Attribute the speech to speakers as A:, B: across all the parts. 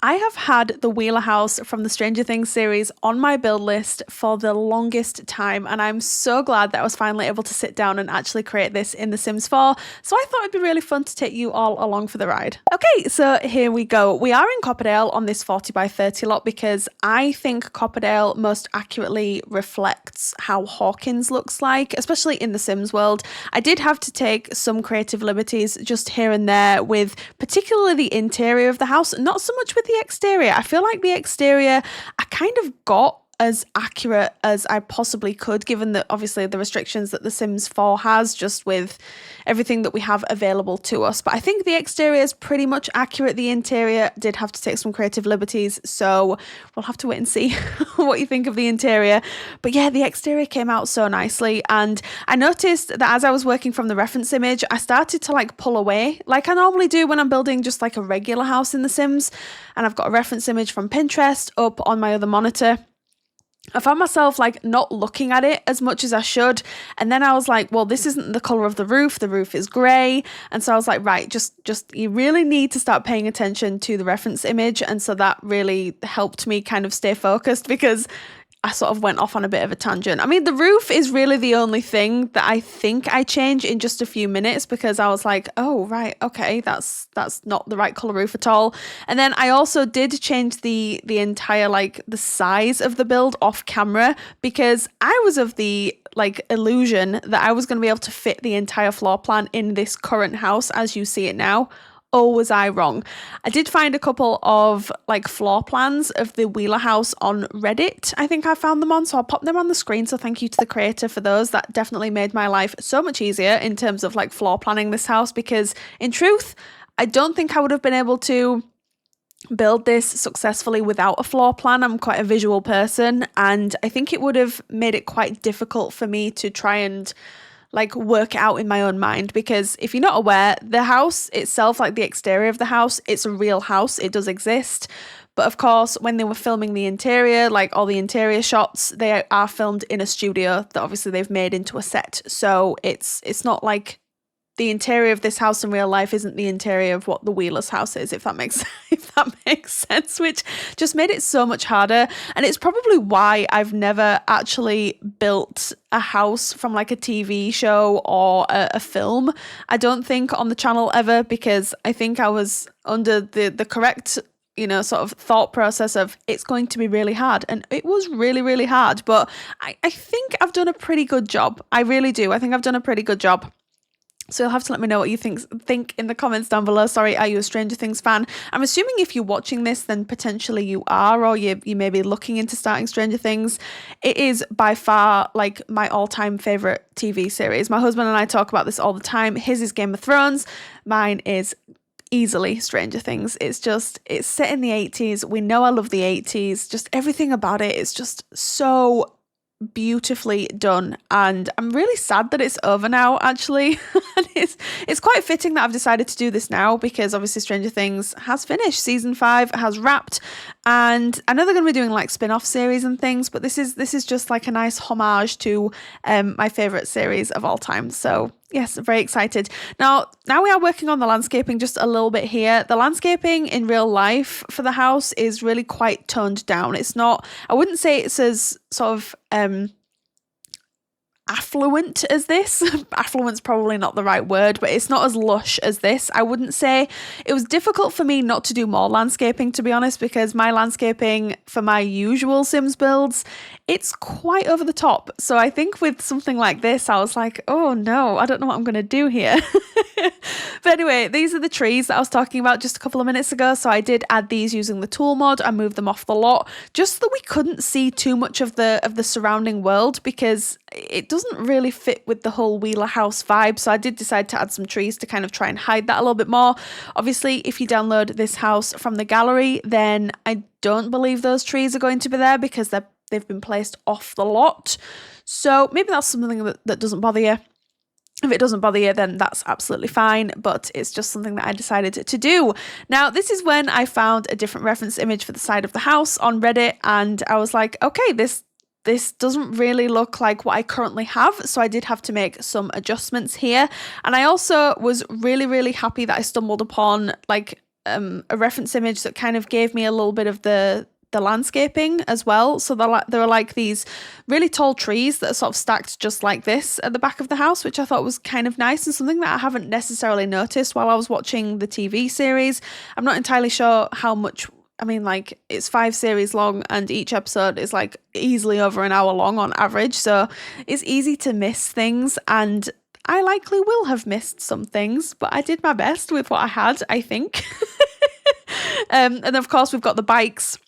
A: I have had the Wheeler house from the Stranger Things series on my build list for the longest time, and I'm so glad that I was finally able to sit down and actually create this in The Sims 4, so I thought it'd be really fun to take you all along for the ride. Okay, so here we go. We are in Copperdale on this 40 by 30 lot because I think Copperdale most accurately reflects how Hawkins looks like, especially in the Sims world. I did have to take some creative liberties just here and there with particularly the interior of the house, not so much with the exterior. I feel like the exterior I kind of got as accurate as I possibly could, given that obviously the restrictions that The Sims 4 has, just with everything that we have available to us. But I think the exterior is pretty much accurate. The interior did have to take some creative liberties, so we'll have to wait and see what you think of the interior. But yeah, the exterior came out so nicely, and I noticed that as I was working from the reference image, I started to like pull away like I normally do when I'm building just like a regular house in The Sims, and I've got a reference image from Pinterest up on my other monitor. I found myself like not looking at it as much as I should. And then I was like, well, this isn't the color of the roof. The roof is gray. And so I was like, right, just you really need to start paying attention to the reference image. And so that really helped me kind of stay focused, because I sort of went off on a bit of a tangent. I mean, the roof is really the only thing that I think I changed in just a few minutes, because I was like, oh, right, okay, that's not the right color roof at all. And then I also did change the entire, like, the size of the build off camera, because I was of the, like, illusion that I was going to be able to fit the entire floor plan in this current house as you see it now. Or was I wrong? I did find a couple of like floor plans of the Wheeler house on Reddit. I think I found them on, so I'll pop them on the screen. So thank you to the creator for those. That definitely made my life so much easier in terms of like floor planning this house, because in truth, I don't think I would have been able to build this successfully without a floor plan. I'm quite a visual person, and I think it would have made it quite difficult for me to try and like work out in my own mind, because if you're not aware, the house itself, like the exterior of the house, it's a real house, it does exist. But of course, when they were filming the interior, like all the interior shots, they are filmed in a studio that obviously they've made into a set. So it's not like the interior of this house in real life isn't the interior of what the Wheeler's house is, if that makes sense, which just made it so much harder. And it's probably why I've never actually built a house from like a TV show or a film, I don't think, on the channel ever, because I think I was under the correct, you know, sort of thought process of it's going to be really hard. And it was really, really hard. But I think I've done a pretty good job. I really do. I think I've done a pretty good job. So you'll have to let me know what you think in the comments down below. Sorry, are you a Stranger Things fan? I'm assuming if you're watching this, then potentially you are, or you may be looking into starting Stranger Things. It is by far like my all-time favorite TV series. My husband and I talk about this all the time. His is Game of Thrones. Mine is easily Stranger Things. It's set in the 80s. We know I love the 80s. Just everything about it is just so beautifully done, and I'm really sad that it's over now, actually. And it's quite fitting that I've decided to do this now, because obviously Stranger Things has finished. Season 5 has wrapped, and I know they're going to be doing like spin-off series and things, but this is just like a nice homage to my favorite series of all time. So yes, very excited. Now we are working on the landscaping just a little bit here. The landscaping in real life for the house is really quite toned down. It's not, I wouldn't say it's as sort of affluent as this. Affluent's probably not the right word, but it's not as lush as this, I wouldn't say. It was difficult for me not to do more landscaping, to be honest, because my landscaping for my usual Sims builds, it's quite over the top. So I think with something like this, I was like, oh no, I don't know what I'm going to do here. But anyway, these are the trees that I was talking about just a couple of minutes ago. So I did add these using the tool mod. I moved them off the lot just so that we couldn't see too much of the surrounding world, because it doesn't really fit with the whole Wheeler house vibe. So I did decide to add some trees to kind of try and hide that a little bit more. Obviously, if you download this house from the gallery, then I don't believe those trees are going to be there, because they've been placed off the lot. So maybe that's something that doesn't bother you. If it doesn't bother you, then that's absolutely fine, but it's just something that I decided to do. Now, this is when I found a different reference image for the side of the house on Reddit, and I was like, okay, this doesn't really look like what I currently have, so I did have to make some adjustments here. And I also was really, really happy that I stumbled upon like a reference image that kind of gave me a little bit of the landscaping as well. So there are like these really tall trees that are sort of stacked just like this at the back of the house, which I thought was kind of nice and something that I haven't necessarily noticed while I was watching the TV series. I'm not entirely sure how much. I mean, like, it's 5 series long and each episode is like easily over an hour long on average. So it's easy to miss things, and I likely will have missed some things, but I did my best with what I had, I think. And of course, we've got the bikes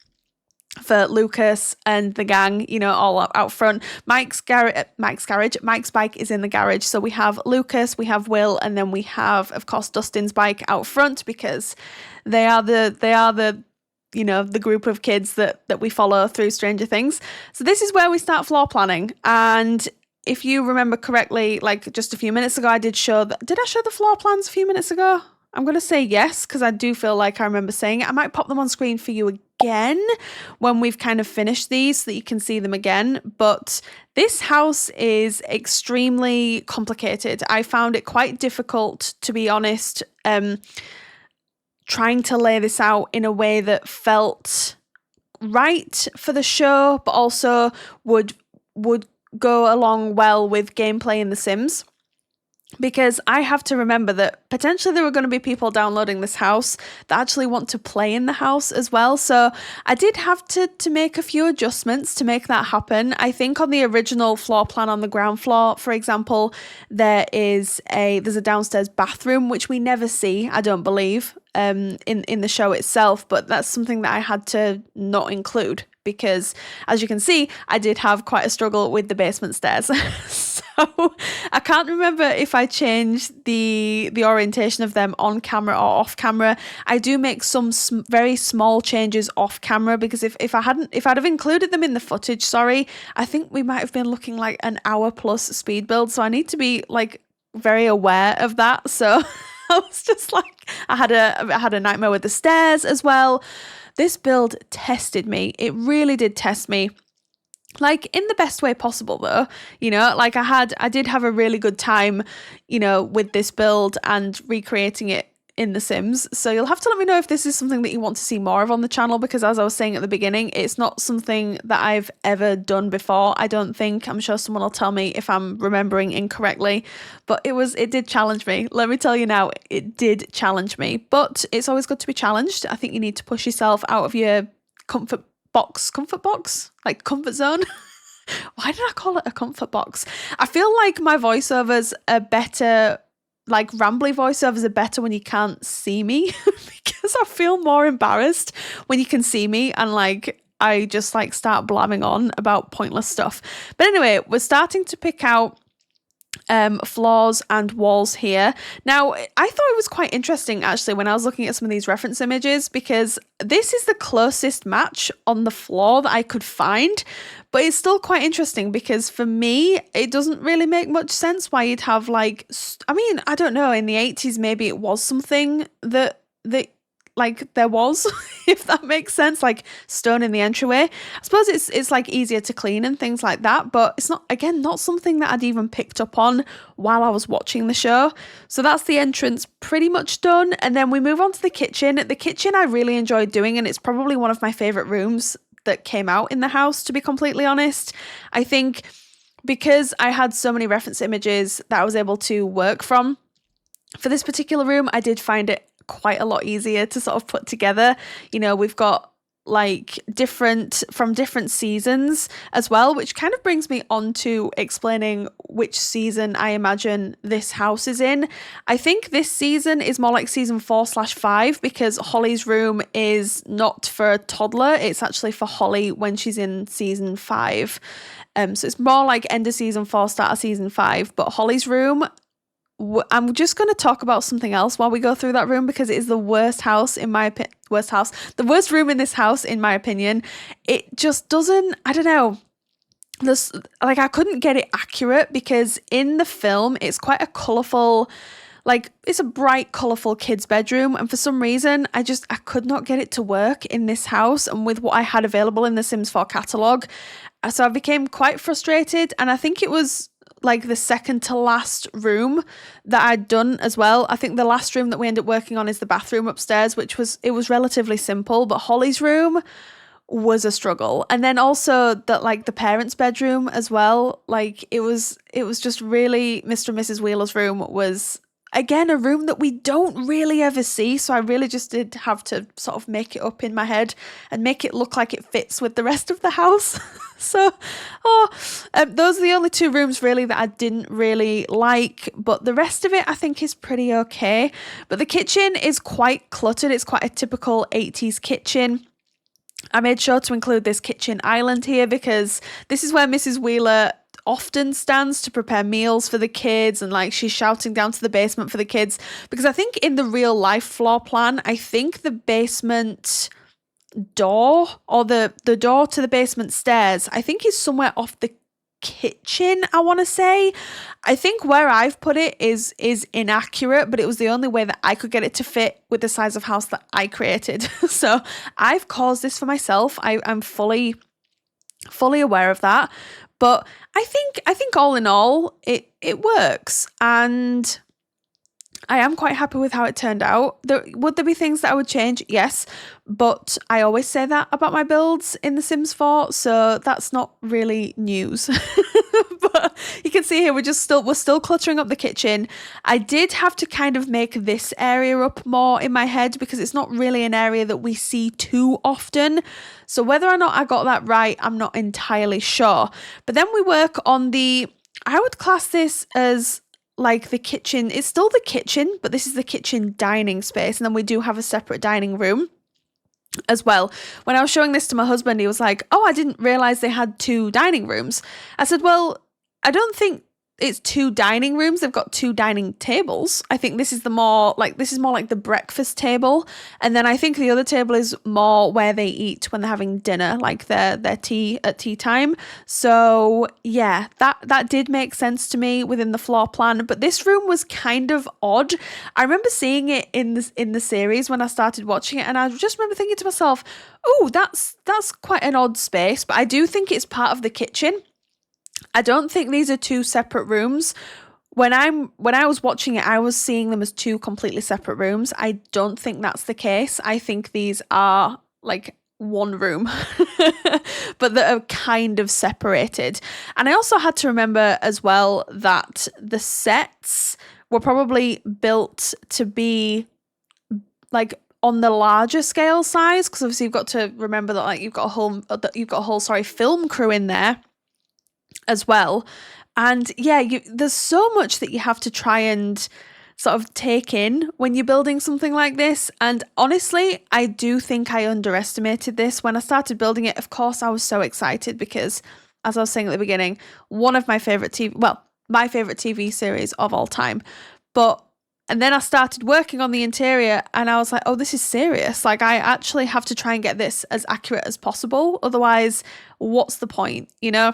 A: for Lucas and the gang, you know, all out front. Mike's bike is in the garage. So we have Lucas, we have Will, and then we have, of course, Dustin's bike out front, because they are the you know, the group of kids that we follow through Stranger Things. So this is where we start floor planning. And if you remember correctly, like just a few minutes ago, did I show the floor plans a few minutes ago? I'm going to say yes, because I do feel like I remember saying it. I might pop them on screen for you again when we've kind of finished these so that you can see them again. But this house is extremely complicated. I found it quite difficult, to be honest, trying to lay this out in a way that felt right for the show, but also would go along well with gameplay in The Sims. Because I have to remember that potentially there are going to be people downloading this house that actually want to play in the house as well. So I did have to make a few adjustments to make that happen. I think on the original floor plan on the ground floor, for example, there's a downstairs bathroom, which we never see, I don't believe, in the show itself. But that's something that I had to not include, because as you can see, I did have quite a struggle with the basement stairs. So I can't remember if I changed the orientation of them on camera or off camera. I do make some very small changes off camera, because if I'd have included them in the footage, I think we might have been looking like an hour plus speed build. So I need to be like very aware of that. So I was just like, I had a nightmare with the stairs as well. This build tested me. It really did test me. Like, in the best way possible, though. You know, like I did have a really good time, you know, with this build and recreating it in The Sims. So you'll have to let me know if this is something that you want to see more of on the channel, because as I was saying at the beginning, it's not something that I've ever done before, I don't think. I'm sure someone will tell me if I'm remembering incorrectly, but it did challenge me. Let me tell you now, it did challenge me. But it's always good to be challenged. I think you need to push yourself out of your comfort box, like comfort zone. Why did I call it a comfort box? I feel like my voiceovers are better, like rambly voiceovers are better when you can't see me, because I feel more embarrassed when you can see me and like I just like start blabbing on about pointless stuff. But anyway, we're starting to pick out floors and walls here. Now, I thought it was quite interesting actually when I was looking at some of these reference images, because this is the closest match on the floor that I could find, but it's still quite interesting because for me, it doesn't really make much sense why you'd have like, I mean, I don't know, in the 80s, maybe it was something that like there was, if that makes sense, like stone in the entryway. I suppose it's like easier to clean and things like that, but it's not something that I'd even picked up on while I was watching the show. So that's the entrance pretty much done. And then we move on to the kitchen. The kitchen I really enjoyed doing, and it's probably one of my favorite rooms that came out in the house, to be completely honest. I think because I had so many reference images that I was able to work from, for this particular room, I did find it quite a lot easier to sort of put together. You know, we've got like different seasons as well, which kind of brings me on to explaining which season I imagine this house is in. I think this season is more like season 4/5, because Holly's room is not for a toddler, it's actually for Holly when she's in season 5. So it's more like end of season 4, start of season 5. But Holly's room, I'm just going to talk about something else while we go through that room, because it is the worst house in my opinion. The worst room in this house, in my opinion. It just doesn't, I don't know. This, like, I couldn't get it accurate, because in the film, it's quite a colourful, like, it's a bright, colourful kid's bedroom. And for some reason, I could not get it to work in this house and with what I had available in the Sims 4 catalogue. So I became quite frustrated. And I think it was like the second to last room that I'd done as well. I think the last room that we ended up working on is the bathroom upstairs, it was relatively simple, but Holly's room was a struggle. And then also that, like, the parents' bedroom as well, like it was just really, Mr. and Mrs. Wheeler's room was, again, a room that we don't really ever see, so I really just did have to sort of make it up in my head and make it look like it fits with the rest of the house. So those are the only two rooms really that I didn't really like, but the rest of it I think is pretty okay. But the kitchen is quite cluttered. It's quite a typical 80s kitchen. I made sure to include this kitchen island here because this is where Mrs. Wheeler often stands to prepare meals for the kids, and like she's shouting down to the basement for the kids, because I think in the real life floor plan, I think the basement door, or the door to the basement stairs, I think is somewhere off the kitchen, I want to say. I think where I've put it is inaccurate, but it was the only way that I could get it to fit with the size of house that I created. So I've caused this for myself. I'm fully aware of that. But I think all in all, it works, and I am quite happy with how it turned out. Would there be things that I would change? Yes, but I always say that about my builds in The Sims 4, so that's not really news. But you can see here we're still cluttering up the kitchen. I did have to kind of make this area up more in my head because it's not really an area that we see too often. So whether or not I got that right, I'm not entirely sure. But then we work on I would class this as like the kitchen. It's still the kitchen, but this is the kitchen dining space. And then we do have a separate dining room as well. When I was showing this to my husband, he was like, "Oh, I didn't realize they had two dining rooms." I said, "Well, I don't think it's two dining rooms. They've got two dining tables. I think this is more like the breakfast table. And then I think the other table is more where they eat when they're having dinner, like their tea at tea time." So yeah, that did make sense to me within the floor plan. But this room was kind of odd. I remember seeing it in the series when I started watching it, and I just remember thinking to myself, "Oh, that's quite an odd space." But I do think it's part of the kitchen. I don't think these are two separate rooms. When I was watching it, I was seeing them as two completely separate rooms. I don't think that's the case. I think these are like one room, but that are kind of separated. And I also had to remember as well that the sets were probably built to be like on the larger scale size, because obviously you've got to remember that like you've got a whole film crew in there as well. And yeah, there's so much that you have to try and sort of take in when you're building something like this. And honestly, I do think I underestimated this when I started building it. Of course, I was so excited because, as I was saying at the beginning, one of my favorite my favorite TV series of all time. And then I started working on the interior and I was like, oh, this is serious. Like, I actually have to try and get this as accurate as possible. Otherwise, what's the point, you know?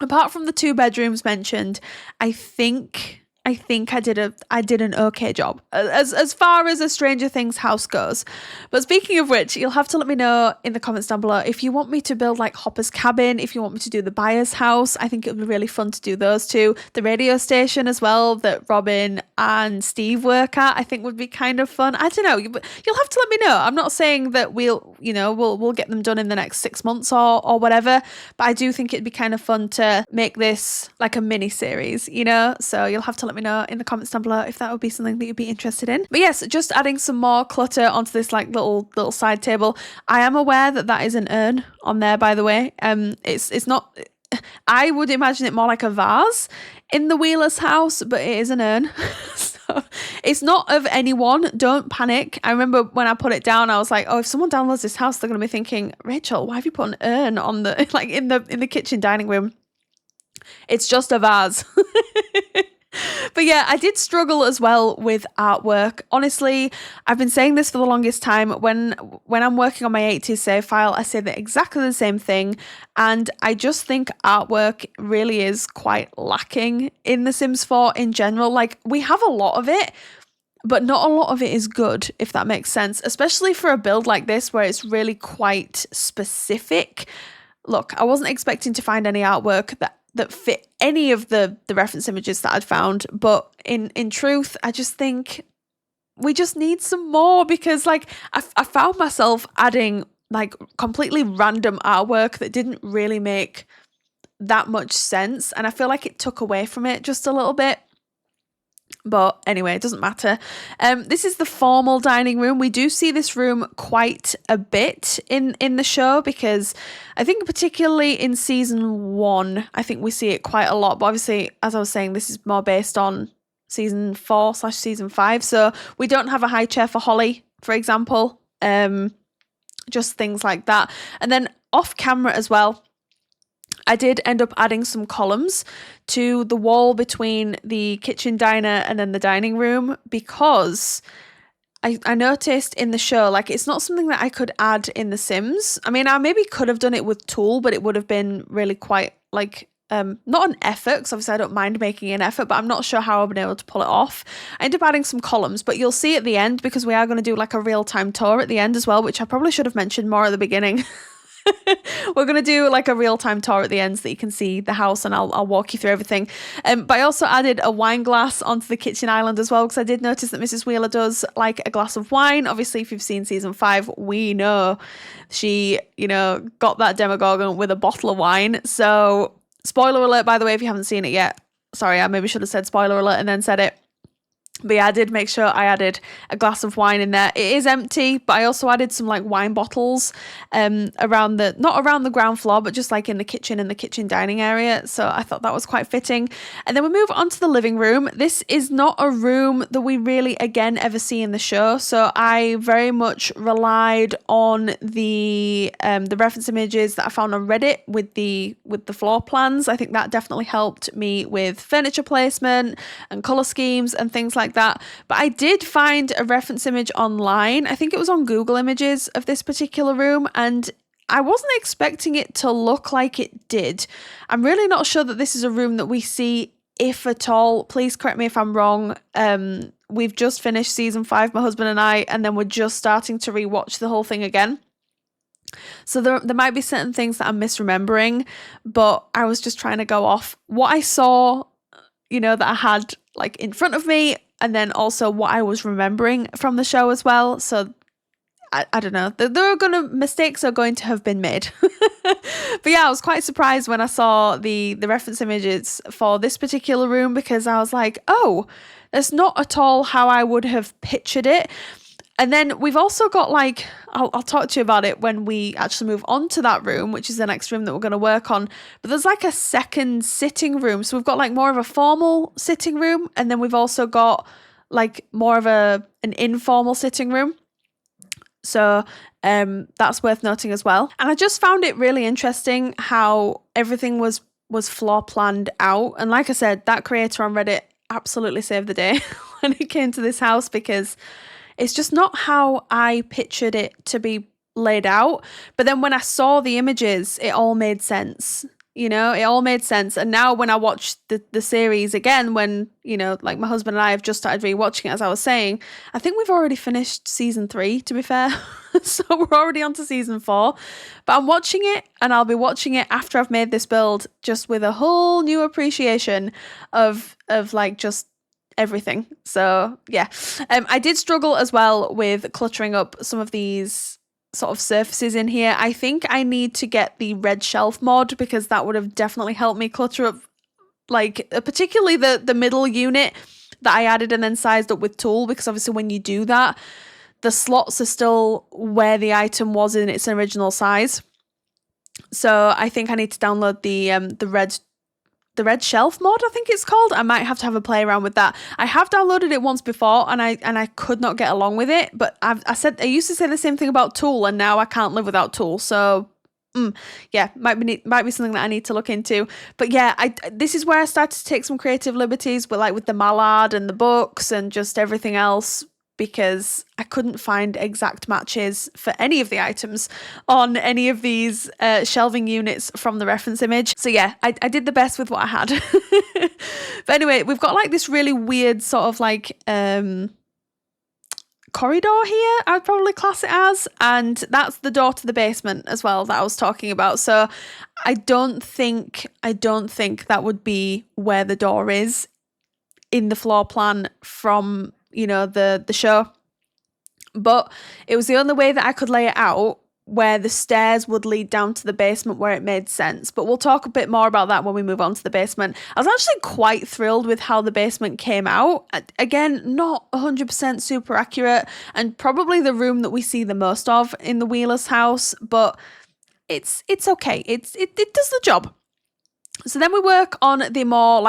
A: Apart from the 2 bedrooms mentioned, I think I did an okay job as far as a Stranger Things house goes. But speaking of which, you'll have to let me know in the comments down below if you want me to build like Hopper's cabin, if you want me to do the buyer's house. I think it would be really fun to do those two. The radio station as well that Robin and Steve work at, I think would be kind of fun. I don't know, you'll have to let me know. I'm not saying that we'll get them done in the next 6 months or whatever, but I do think it'd be kind of fun to make this like a mini series, you know? So you'll have to let me know in the comments down below if that would be something that you'd be interested in. But yes, just adding some more clutter onto this like little side table. I am aware that is an urn on there, by the way. It's not, I would imagine it more like a vase in the Wheeler's house, but it is an urn. So it's not of anyone, don't panic. I remember when I put it down, I was like, oh, if someone downloads this house, they're gonna be thinking, Rachel, why have you put an urn on the like in the kitchen dining room? It's just a vase. But yeah, I did struggle as well with artwork. Honestly, I've been saying this for the longest time. When I'm working on my 80s save file, I say exactly the same thing. And I just think artwork really is quite lacking in The Sims 4 in general. Like, we have a lot of it, but not a lot of it is good, if that makes sense. Especially for a build like this where it's really quite specific. Look, I wasn't expecting to find any artwork that fit any of the reference images that I'd found. But in truth, I just think we just need some more, because like I found myself adding like completely random artwork that didn't really make that much sense, and I feel like it took away from it just a little bit. But anyway, it doesn't matter. This is the formal dining room. We do see this room quite a bit in the show, because I think particularly in season 1, I think we see it quite a lot. But obviously, as I was saying, this is more based on season 4/season 5. So we don't have a high chair for Holly, for example. Just things like that. And then off camera as well, I did end up adding some columns to the wall between the kitchen diner and then the dining room, because I noticed in the show, like, it's not something that I could add in The Sims. I mean, I maybe could have done it with Tool, but it would have been really quite like, not an effort, because obviously I don't mind making an effort, but I'm not sure how I've been able to pull it off. I ended up adding some columns, but you'll see at the end, because we are going to do like a real-time tour at the end as well, which I probably should have mentioned more at the beginning. We're going to do like a real-time tour at the end so that you can see the house, and I'll walk you through everything. But I also added a wine glass onto the kitchen island as well, because I did notice that Mrs. Wheeler does like a glass of wine. Obviously, if you've seen season 5, we know she, got that Demogorgon with a bottle of wine. So spoiler alert, by the way, if you haven't seen it yet. Sorry, I maybe should have said spoiler alert and then said it. But yeah, I did make sure I added a glass of wine in there. It is empty, but I also added some like wine bottles not around the ground floor, but just like in the kitchen and the kitchen dining area. So I thought that was quite fitting. And then we move on to the living room. This is not a room that we really again ever see in the show. So I very much relied on the reference images that I found on Reddit with the floor plans. I think that definitely helped me with furniture placement and color schemes and things like that. But I did find a reference image online. I think it was on Google Images of this particular room, and I wasn't expecting it to look like it did. I'm really not sure that this is a room that we see, if at all. Please correct me if I'm wrong. We've just finished season 5, my husband and I, and then we're just starting to rewatch the whole thing again. So there might be certain things that I'm misremembering, but I was just trying to go off what I saw, that I had like in front of me, and then also what I was remembering from the show as well. So I don't know. Mistakes are going to have been made. But yeah, I was quite surprised when I saw the reference images for this particular room, because I was like, oh, that's not at all how I would have pictured it. And then we've also got like, I'll talk to you about it when we actually move on to that room, which is the next room that we're going to work on. But there's like a second sitting room. So we've got like more of a formal sitting room, and then we've also got like more of an informal sitting room. So that's worth noting as well. And I just found it really interesting how everything was floor planned out. And like I said, that creator on Reddit absolutely saved the day when it came to this house, because it's just not how I pictured it to be laid out. But then when I saw the images, it all made sense. It all made sense. And now when I watch the series again, when, like my husband and I have just started rewatching it, as I was saying, I think we've already finished season 3, to be fair. So we're already on to season 4. But I'm watching it, and I'll be watching it after I've made this build, just with a whole new appreciation of like just everything. So yeah, I did struggle as well with cluttering up some of these sort of surfaces in here. I think I need to get the red shelf mod, because that would have definitely helped me clutter up, like particularly the middle unit that I added and then sized up with Tool, because obviously when you do that, the slots are still where the item was in its original size. So I think I need to download the red shelf mod, I think it's called. I might have to have a play around with that. I have downloaded it once before, and I could not get along with it. But I used to say the same thing about Tool, and now I can't live without Tool. So yeah, might be something that I need to look into. But yeah, this is where I started to take some creative liberties with the mallard and the books and just everything else, because I couldn't find exact matches for any of the items on any of these shelving units from the reference image. So yeah, I did the best with what I had. But anyway, we've got like this really weird sort of like corridor here, I'd probably class it as, and that's the door to the basement as well that I was talking about. So I don't think that would be where the door is in the floor plan from, you know, the show. But it was the only way that I could lay it out, where the stairs would lead down to the basement where it made sense. But we'll talk a bit more about that when we move on to the basement. I was actually quite thrilled with how the basement came out. Again, not 100% super accurate, and probably the room that we see the most of in the Wheelers house, but it's okay. It does the job. So then we work on the more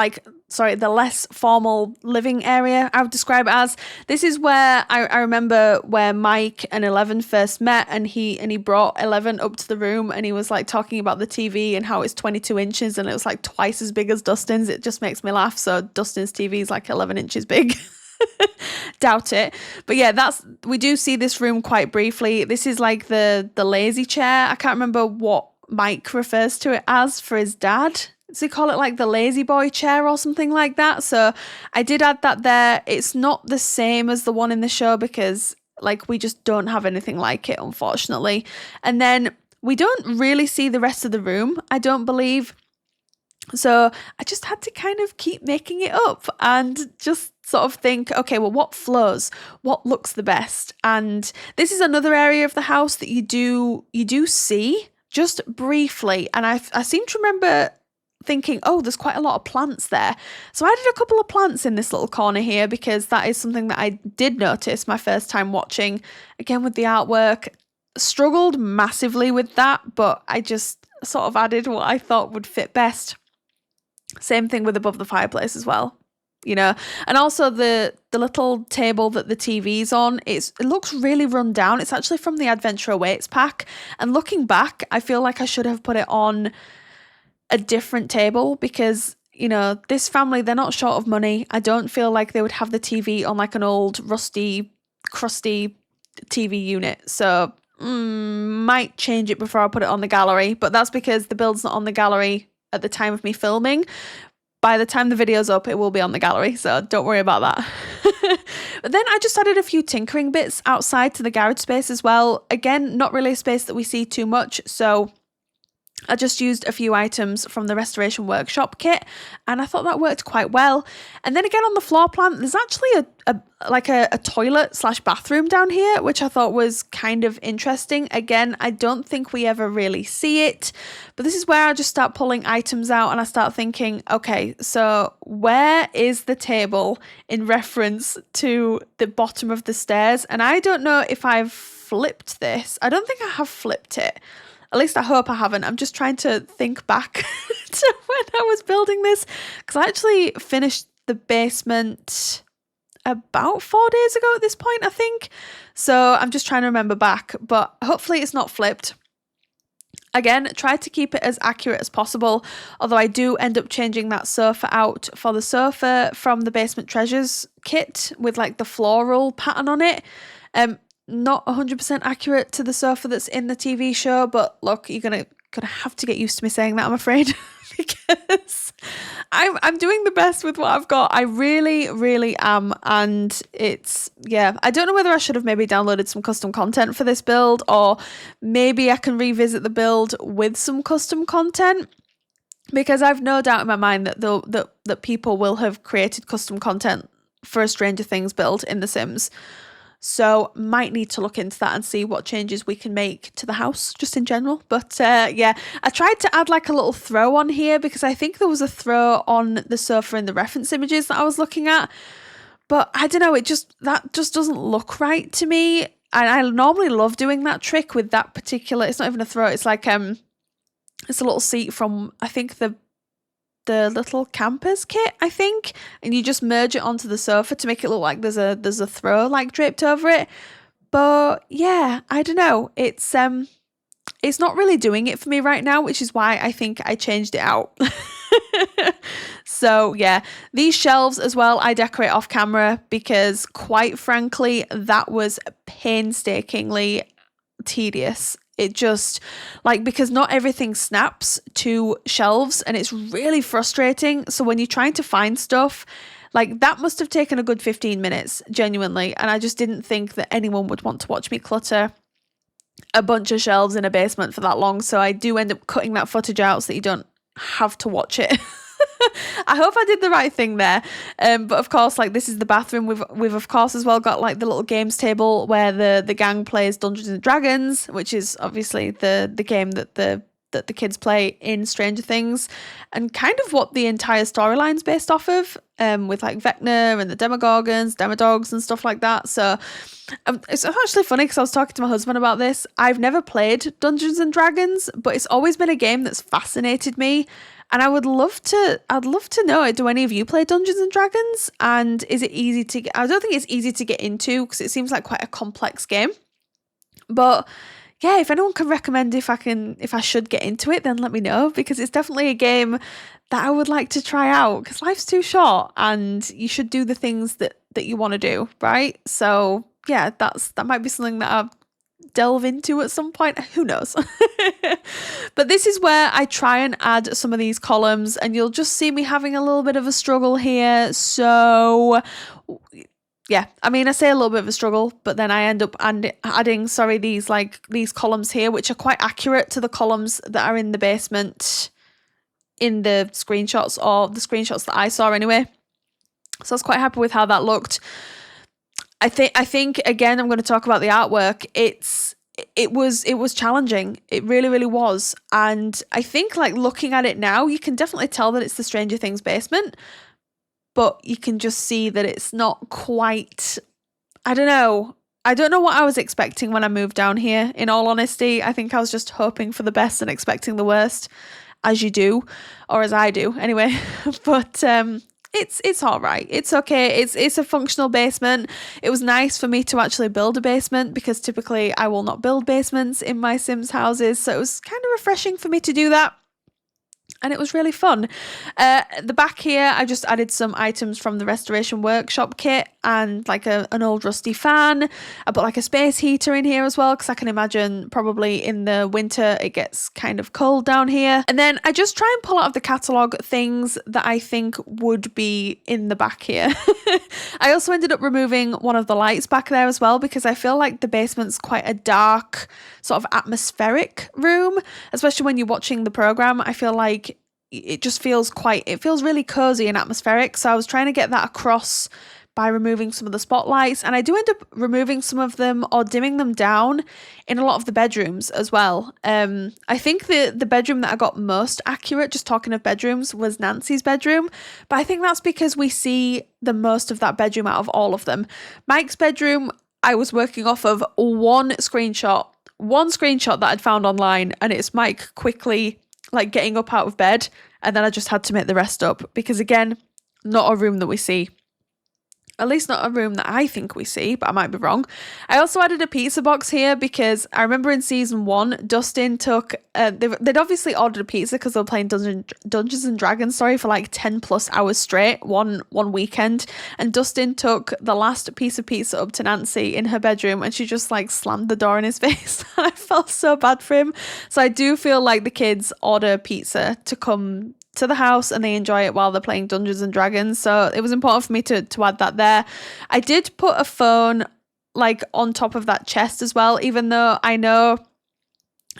A: the less formal living area, I would describe it as. This is where I remember where Mike and Eleven first met, and he brought Eleven up to the room, and he was like talking about the TV and how it's 22 inches and it was like twice as big as Dustin's. It just makes me laugh. So Dustin's TV is like 11 inches big. Doubt it. But yeah, we do see this room quite briefly. This is like the lazy chair. I can't remember what Mike refers to it as for his dad. Does he call it like the lazy boy chair or something like that? So I did add that there. It's not the same as the one in the show because like we just don't have anything like it, unfortunately. And then we don't really see the rest of the room, I don't believe. So I just had to kind of keep making it up and just sort of think, okay, well, what flows? What looks the best? And this is another area of the house that you do see just briefly. And I seem to remember thinking, oh, there's quite a lot of plants there. So I did a couple of plants in this little corner here because that is something that I did notice my first time watching. Again, with the artwork, struggled massively with that, but I just sort of added what I thought would fit best. Same thing with above the fireplace as well, you know. And also the little table that the TV's on, it looks really run down. It's actually from the Adventure Awaits pack. And looking back, I feel like I should have put it on a different table because, you know, this family, they're not short of money. I don't feel like they would have the TV on like an old rusty, crusty TV unit. So might change it before I put it on the gallery, but that's because the build's not on the gallery at the time of me filming. By the time the video's up, it will be on the gallery, so don't worry about that. But then I just added a few tinkering bits outside to the garage space as well. Again, not really a space that we see too much, so I just used a few items from the Restoration Workshop kit, and I thought that worked quite well. And then again on the floor plan, there's actually a toilet / bathroom down here, which I thought was kind of interesting. Again, I don't think we ever really see it, but this is where I just start pulling items out and I start thinking, okay, so where is the table in reference to the bottom of the stairs? And I don't know if I've flipped this. I don't think I have flipped it. At least I hope I haven't. I'm just trying to think back to when I was building this, because I actually finished the basement about 4 days ago at this point, I think. So I'm just trying to remember back, but hopefully it's not flipped. Again, try to keep it as accurate as possible, although I do end up changing that sofa out for the sofa from the Basement Treasures kit with like the floral pattern on it. Not 100% accurate to the sofa that's in the TV show, but look, you're gonna have to get used to me saying that, I'm afraid, because I'm doing the best with what I've got. I really, really am, and I don't know whether I should have maybe downloaded some custom content for this build, or maybe I can revisit the build with some custom content, because I've no doubt in my mind that people will have created custom content for a Stranger Things build in The Sims. So might need to look into that and see what changes we can make to the house just in general. But I tried to add like a little throw on here because I think there was a throw on the sofa in the reference images that I was looking at. But I don't know, that just doesn't look right to me. And I normally love doing that trick with that particular, it's not even a throw, it's like it's a little seat from, I think, the little campers kit, I think, and you just merge it onto the sofa to make it look like there's a throw like draped over it. But yeah, I don't know, it's not really doing it for me right now, which is why I think I changed it out. So yeah, these shelves as well I decorate off camera because quite frankly that was painstakingly tedious. It just because not everything snaps to shelves and it's really frustrating. So when you're trying to find stuff, Like, that must have taken a good 15 minutes, genuinely. And I just didn't think that anyone would want to watch me clutter a bunch of shelves in a basement for that long. So I do end up cutting that footage out so that you don't have to watch it. I hope I did the right thing there. But of course, like, this is the bathroom. We've of course as well got like the little games table where the gang plays Dungeons and Dragons, which is obviously the game that the kids play in Stranger Things, and kind of what the entire storyline's based off of, with like Vecna and the Demodogs and stuff like that. So it's actually funny because I was talking to my husband about this. I've never played Dungeons and Dragons, but it's always been a game that's fascinated me. And I'd love to know, do any of you play Dungeons and Dragons? And is it easy to get? I don't think it's easy to get into because it seems like quite a complex game. But yeah, if anyone can recommend if I should get into it, then let me know, because it's definitely a game that I would like to try out, because life's too short and you should do the things that you want to do, right? So yeah, that might be something that I'll delve into at some point. Who knows? But this is where I try and add some of these columns, and you'll just see me having a little bit of a struggle here. So yeah, I mean, I say a little bit of a struggle, but then I end up adding these columns here, which are quite accurate to the columns that are in the basement in the screenshots, or the screenshots that I saw anyway. So I was quite happy with how that looked. I think again, I'm going to talk about the artwork. It was challenging. It really, really was. And I think, like, looking at it now, you can definitely tell that it's the Stranger Things basement, but you can just see that it's not quite, I don't know what I was expecting when I moved down here, in all honesty. I think I was just hoping for the best and expecting the worst, as you do, or as I do anyway. But it's all right. It's okay. It's a functional basement. It was nice for me to actually build a basement, because typically I will not build basements in my Sims houses. So it was kind of refreshing for me to do that. And it was really fun. The back here, I just added some items from the restoration workshop kit, and like an old rusty fan. I put like a space heater in here as well, because I can imagine probably in the winter it gets kind of cold down here. And then I just try and pull out of the catalogue things that I think would be in the back here. I also ended up removing one of the lights back there as well, because I feel like the basement's quite a dark, sort of atmospheric room, especially when you're watching the program. I feel like it just feels really cozy and atmospheric. So I was trying to get that across by removing some of the spotlights, and I do end up removing some of them or dimming them down in a lot of the bedrooms as well. I think the bedroom that I got most accurate, just talking of bedrooms, was Nancy's bedroom, but I think that's because we see the most of that bedroom out of all of them. Mike's bedroom, I was working off of one screenshot that I'd found online, and it's Mike quickly like getting up out of bed, and then I just had to make the rest up, because again, not a room that we see. At least not a room that I think we see, but I might be wrong. I also added a pizza box here because I remember in season 1, Dustin took, they'd obviously ordered a pizza because they were playing Dungeons and Dragons, for like 10 plus hours straight, one weekend. And Dustin took the last piece of pizza up to Nancy in her bedroom, and she just like slammed the door in his face. And I felt so bad for him. So I do feel like the kids order pizza to come to the house and they enjoy it while they're playing Dungeons and Dragons. So it was important for me to add that there. I did put a phone like on top of that chest as well, even though I know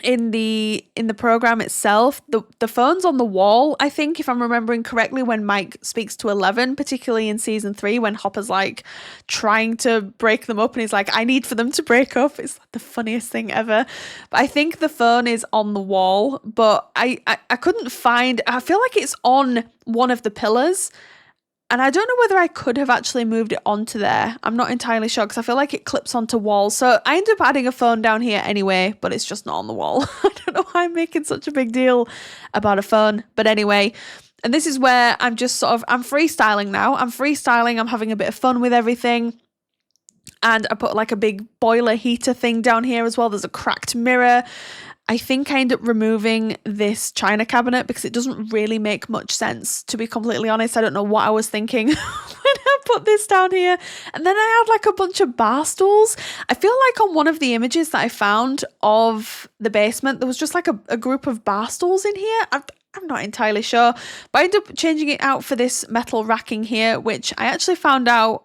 A: in the program itself, the phone's on the wall, I think, if I'm remembering correctly, when Mike speaks to 11, particularly in season 3, when Hopper's like trying to break them up and he's like, I need for them to break up. It's like the funniest thing ever. But I think the phone is on the wall, but I couldn't find, I feel like it's on one of the pillars. And I don't know whether I could have actually moved it onto there. I'm not entirely sure, because I feel like it clips onto walls. So I ended up adding a phone down here anyway, but it's just not on the wall. I don't know why I'm making such a big deal about a phone. But anyway, and this is where I'm just I'm freestyling now. I'm having a bit of fun with everything. And I put like a big boiler heater thing down here as well. There's a cracked mirror. I think I end up removing this china cabinet because it doesn't really make much sense, to be completely honest. I don't know what I was thinking when I put this down here. And then I had like a bunch of bar stools. I feel like on one of the images that I found of the basement, there was just like a group of bar stools in here. I'm not entirely sure, but I ended up changing it out for this metal racking here, which I actually found out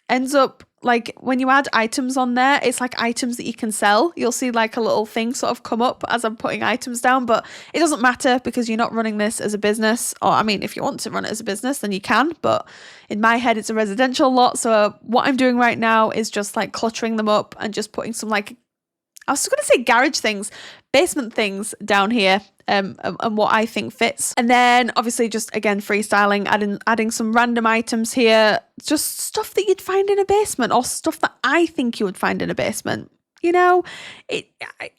A: ends up like when you add items on there, it's like items that you can sell. You'll see like a little thing sort of come up as I'm putting items down, but it doesn't matter because you're not running this as a business. Or I mean, if you want to run it as a business, then you can, but in my head, it's a residential lot. So what I'm doing right now is just like cluttering them up and just putting some like, I was going to say garage things, basement things down here, and what I think fits. And then obviously just again freestyling, adding some random items here, just stuff that you'd find in a basement or stuff that I think you would find in a basement. You know, I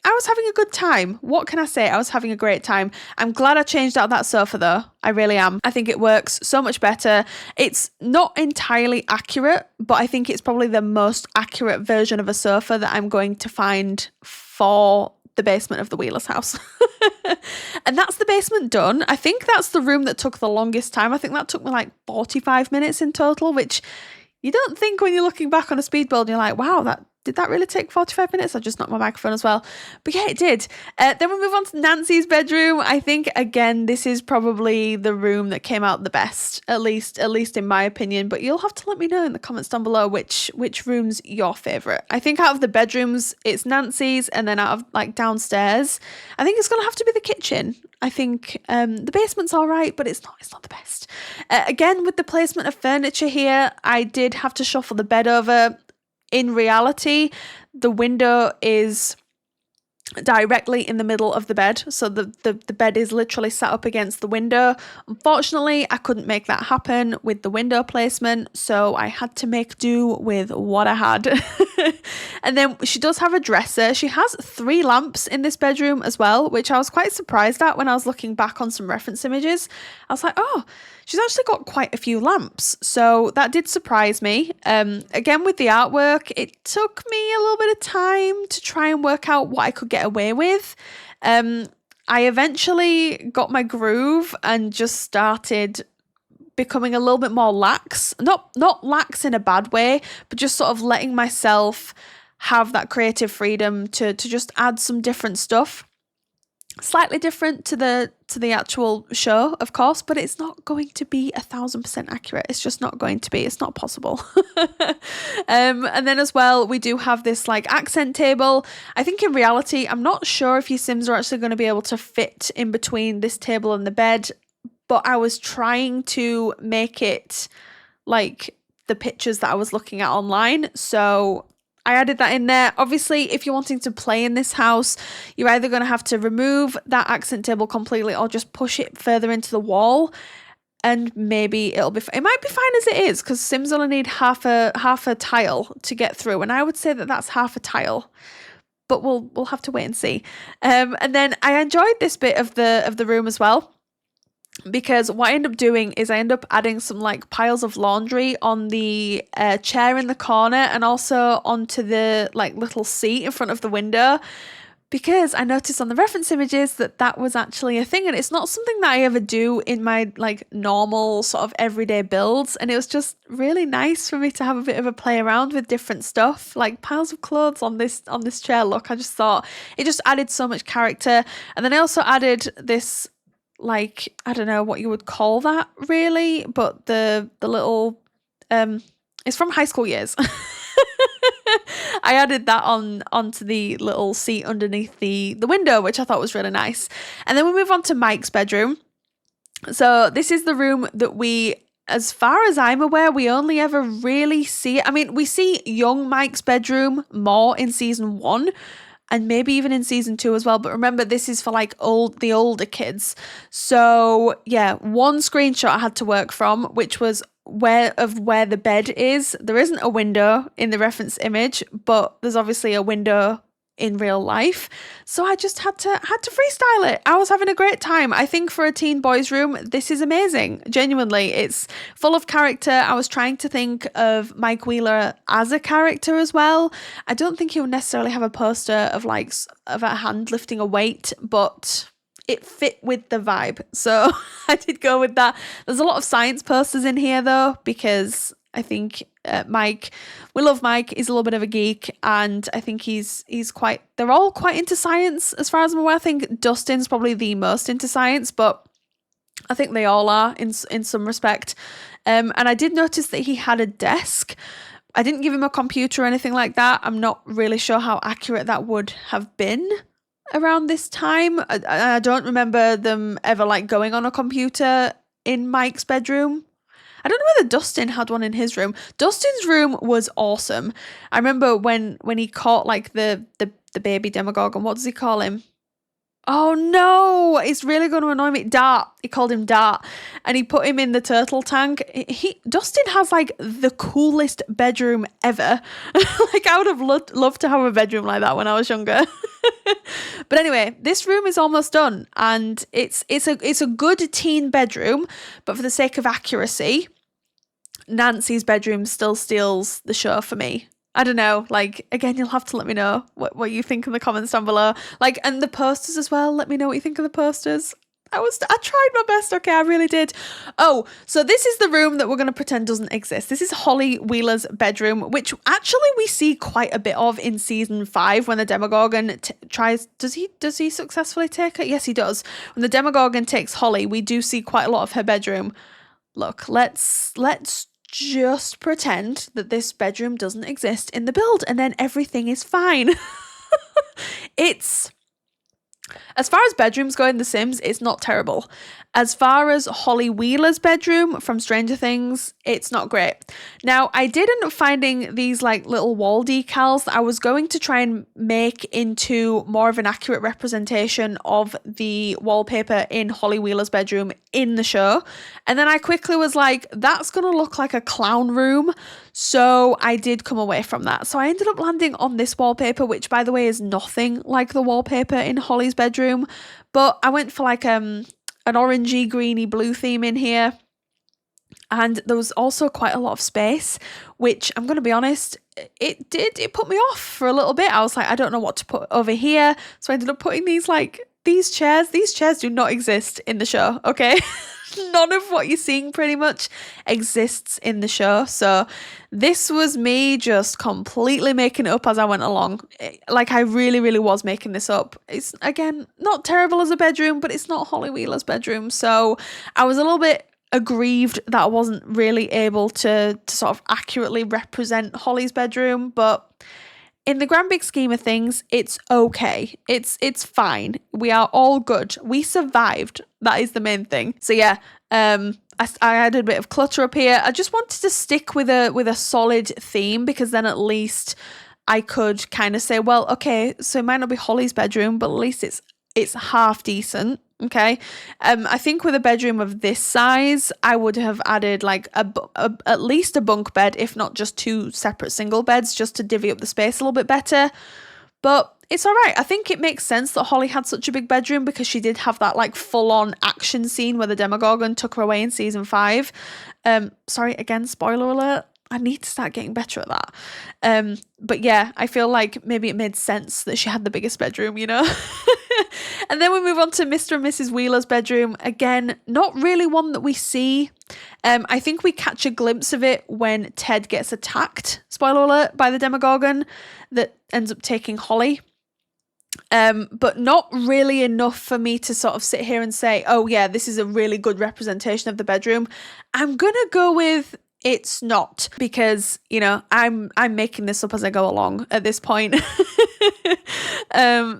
A: was having a good time. What can I say? I was having a great time. I'm glad I changed out that sofa though. I really am. I think it works so much better. It's not entirely accurate, but I think it's probably the most accurate version of a sofa that I'm going to find for the basement of the Wheelers house. And that's the basement done. I think that's the room that took the longest time. I think that took me like 45 minutes in total, which you don't think when you're looking back on a speed build, you're like, wow, did that really take 45 minutes? I just knocked my microphone as well. But yeah, it did. Then we move on to Nancy's bedroom. I think, again, this is probably the room that came out the best, at least in my opinion. But you'll have to let me know in the comments down below which room's your favourite. I think out of the bedrooms, it's Nancy's, and then out of like downstairs, I think it's going to have to be the kitchen. I think the basement's all right, but it's not the best. Again, with the placement of furniture here, I did have to shuffle the bed over. In reality, the window is directly in the middle of the bed. So the bed is literally sat up against the window. Unfortunately, I couldn't make that happen with the window placement, so I had to make do with what I had. And then she does have a dresser. She has 3 lamps in this bedroom as well, which I was quite surprised at when I was looking back on some reference images. I was like, oh, she's actually got quite a few lamps. So that did surprise me. Again, with the artwork, it took me a little bit of time to try and work out what I could get away with. I eventually got my groove and just started becoming a little bit more lax. Not lax in a bad way, but just sort of letting myself have that creative freedom to just add some different stuff. Slightly different to the actual show, of course, but it's not going to be 1,000% accurate. It's just not going to be. It's not possible. And then as well, we do have this like accent table. I think in reality, I'm not sure if your Sims are actually going to be able to fit in between this table and the bed, but I was trying to make it like the pictures that I was looking at online. So I added that in there. Obviously, if you're wanting to play in this house, you're either going to have to remove that accent table completely or just push it further into the wall, and maybe it'll be it might be fine as it is, because Sims only need half a tile to get through, and I would say that that's half a tile, but we'll have to wait and see. And then I enjoyed this bit of the room as well, because what I end up doing is I end up adding some like piles of laundry on the chair in the corner, and also onto the like little seat in front of the window, because I noticed on the reference images that was actually a thing, and it's not something that I ever do in my like normal sort of everyday builds, and it was just really nice for me to have a bit of a play around with different stuff, like piles of clothes on this chair. Look, I just thought it just added so much character. And then I also added this, like, I don't know what you would call that really, but the little it's from High School Years. I added that onto the little seat underneath the window, which I thought was really nice. And then we move on to Mike's bedroom. So this is the room that we, as far as I'm aware, we only ever really see. I mean, we see young Mike's bedroom more in season 1, and maybe even in season 2 as well. But remember, this is for like the older kids. So yeah, one screenshot I had to work from, which was where the bed is. There isn't a window in the reference image, but there's obviously a window in real life. So I just had to freestyle it. I was having a great time. I think for a teen boys room, this is amazing. Genuinely, it's full of character. I was trying to think of Mike Wheeler as a character as well. I don't think he would necessarily have a poster of a hand lifting a weight, but it fit with the vibe. So I did go with that. There's a lot of science posters in here though, because I think we love Mike. He's a little bit of a geek, and I think they're all quite into science as far as I'm aware. I think Dustin's probably the most into science, but I think they all are in some respect. And I did notice that he had a desk. I didn't give him a computer or anything like that. I'm not really sure how accurate that would have been around this time. I don't remember them ever like going on a computer in Mike's bedroom. I don't know whether Dustin had one in his room. Dustin's room was awesome. I remember when he caught like the baby Demogorgon. What does he call him? Oh no, it's really going to annoy me. Dart. He called him Dart. And he put him in the turtle tank. Dustin has like the coolest bedroom ever. Like I would have loved to have a bedroom like that when I was younger. But anyway, this room is almost done, and it's a good teen bedroom, but for the sake of accuracy, Nancy's bedroom still steals the show for me. I don't know, like, again, you'll have to let me know what you think in the comments down below. Like, and the posters as well, let me know what you think of the posters. I tried my best, okay, I really did. Oh, so this is the room that we're going to pretend doesn't exist. This is Holly Wheeler's bedroom, which actually we see quite a bit of in season 5 when the Demogorgon tries... Does he successfully take her? Yes, he does. When the Demogorgon takes Holly, we do see quite a lot of her bedroom. Look, let's just pretend that this bedroom doesn't exist in the build, and then everything is fine. As far as bedrooms go in The Sims, it's not terrible. As far as Holly Wheeler's bedroom from Stranger Things, it's not great. Now, I did end up finding these like little wall decals that I was going to try and make into more of an accurate representation of the wallpaper in Holly Wheeler's bedroom in the show. And then I quickly was like, that's going to look like a clown room. So I did come away from that. So I ended up landing on this wallpaper, which by the way is nothing like the wallpaper in Holly's bedroom. But I went for like an orangey, greeny, blue theme in here. And there was also quite a lot of space, which I'm going to be honest, it put me off for a little bit. I was like, I don't know what to put over here. So I ended up putting these chairs. These chairs do not exist in the show, okay? None of what you're seeing pretty much exists in the show. So this was me just completely making it up as I went along. Like I really, really was making this up. It's, again, not terrible as a bedroom, but it's not Holly Wheeler's bedroom. So I was a little bit aggrieved that I wasn't really able to sort of accurately represent Holly's bedroom. But in the grand big scheme of things, it's okay. It's fine. We are all good. We survived. That is the main thing. So yeah, I added a bit of clutter up here. I just wanted to stick with a solid theme, because then at least I could kind of say, well, okay, so it might not be Holly's bedroom, but at least it's half decent. Okay. I think with a bedroom of this size, I would have added like at least a bunk bed, if not just 2 separate single beds, just to divvy up the space a little bit better. But it's all right. I think it makes sense that Holly had such a big bedroom, because she did have that like full-on action scene where the Demogorgon took her away in season 5. Sorry, again, spoiler alert. I need to start getting better at that. But yeah, I feel like maybe it made sense that she had the biggest bedroom, you know? And then we move on to Mr. and Mrs. Wheeler's bedroom. Again, not really one that we see. I think we catch a glimpse of it when Ted gets attacked, spoiler alert, by the Demogorgon that ends up taking Holly. But not really enough for me to sort of sit here and say, oh yeah, this is a really good representation of the bedroom. I'm gonna go with it's not, because, you know, I'm making this up as I go along at this point.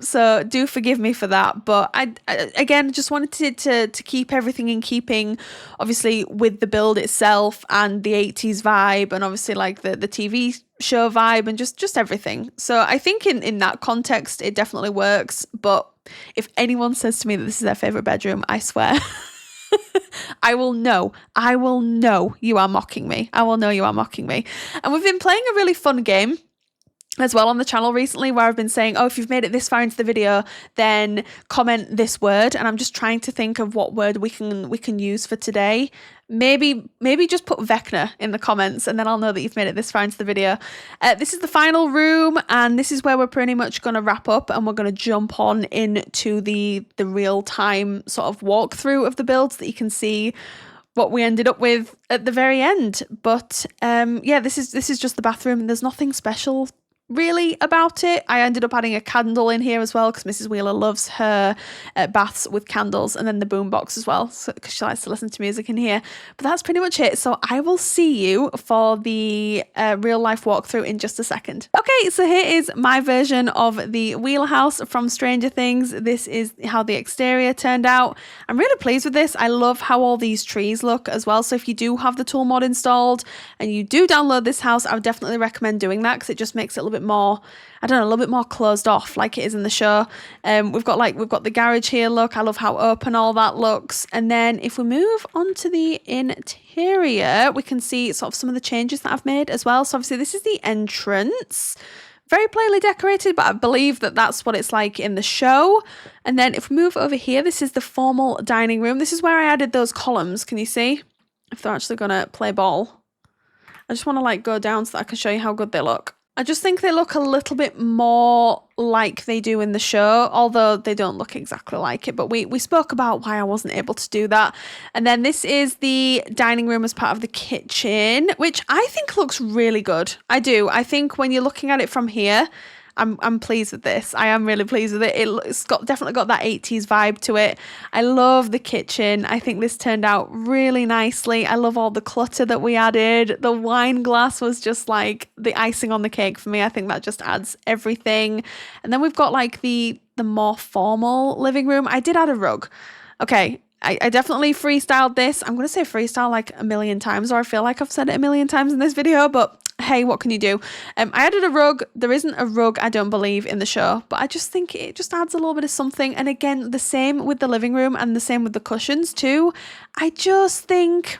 A: So do forgive me for that. But I again just wanted to keep everything in keeping, obviously, with the build itself and the 80s vibe, and obviously like the TV show vibe, and just everything. So I think in that context it definitely works. But if anyone says to me that this is their favorite bedroom, I swear I will know you are mocking me. I will know you are mocking me. And we've been playing a really fun game as well on the channel recently, where I've been saying, oh, if you've made it this far into the video, then comment this word. And I'm just trying to think of what word we can use for today. Maybe just put Vecna in the comments, and then I'll know that you've made it this far into the video. This is the final room, and this is where we're pretty much going to wrap up, and we're going to jump on into the real-time sort of walkthrough of the build, so that you can see what we ended up with at the very end. But yeah, this is just the bathroom, and there's nothing special really about it. I ended up adding a candle in here as well because Mrs. Wheeler loves her baths with candles, and then the boombox as well because she likes to listen to music in here. But that's pretty much it. So I will see you for the real life walkthrough in just a second. Okay, so here is my version of the Wheeler house from Stranger Things. This is how the exterior turned out. I'm really pleased with this. I love how all these trees look as well. So if you do have the tool mod installed and you do download this house, I would definitely recommend doing that because it just makes it a little bit more, I don't know, a little bit more closed off like it is in the show. We've got the garage here. Look, I love how open all that looks. And then if we move on to the interior, we can see sort of some of the changes that I've made as well. So obviously this is the entrance. Very plainly decorated, but I believe that that's what it's like in the show. And then if we move over here, this is the formal dining room. This is where I added those columns. Can you see? If they're actually going to play ball. I just want to go down so that I can show you how good they look. I just think they look a little bit more like they do in the show, although they don't look exactly like it. But we spoke about why I wasn't able to do that. And then this is the dining room as part of the kitchen, which I think looks really good. I do. I think when you're looking at it from here, I'm pleased with this. I am really pleased with it. It's definitely got that 80s vibe to it. I love the kitchen. I think this turned out really nicely. I love all the clutter that we added. The wine glass was just like the icing on the cake for me. I think that just adds everything. And then we've got the more formal living room. I did add a rug. Okay. I definitely freestyled this. I'm going to say freestyle like a million times, or I feel like I've said it a million times in this video, but hey, what can you do? I added a rug. There isn't a rug, I don't believe, in the show, but I just think it just adds a little bit of something. And again, the same with the living room and the same with the cushions too. I just think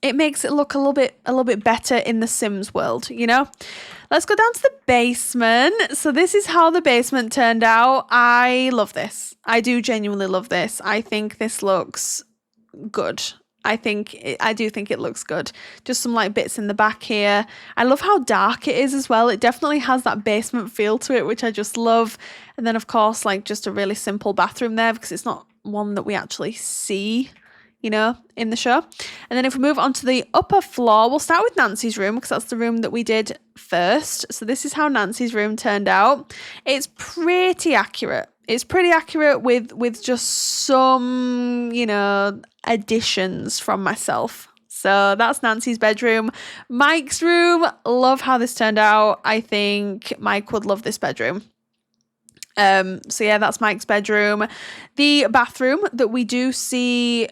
A: it makes it look a little bit better in the Sims world, you know? Let's go down to the basement. So this is how the basement turned out. I love this. I do genuinely love this. I think this looks good. I do think it looks good. Just some bits in the back here. I love how dark it is as well. It definitely has that basement feel to it, which I just love. And then of course, just a really simple bathroom there because it's not one that we actually see, you know, in the show. And then if we move on to the upper floor, we'll start with Nancy's room because that's the room that we did first. So this is how Nancy's room turned out. It's pretty accurate. It's pretty accurate with just some, you know, additions from myself. So that's Nancy's bedroom. Mike's room, love how this turned out. I think Mike would love this bedroom. So yeah, that's Mike's bedroom. The bathroom that we do see,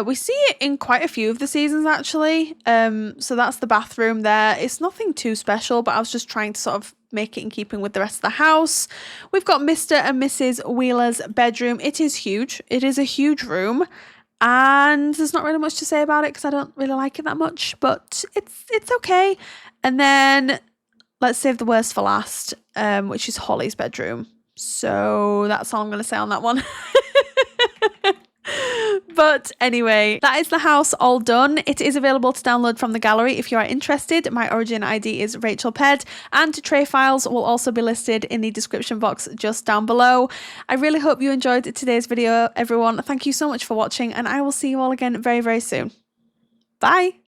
A: we see it in quite a few of the seasons actually. So that's the bathroom there. It's nothing too special, but I was just trying to sort of make it in keeping with the rest of the house. We've got Mr. and Mrs. Wheeler's bedroom. It is huge. It is a huge room. And there's not really much to say about it because I don't really like it that much, but it's okay. And then let's save the worst for last, which is Holly's bedroom. So that's all I'm going to say on that one. But anyway, that is the house all done. It is available to download from the gallery if you are interested. My origin ID is RachelPedd, and tray files will also be listed in the description box just down below. I really hope you enjoyed today's video, everyone. Thank you so much for watching, and I will see you all again very, very soon. Bye!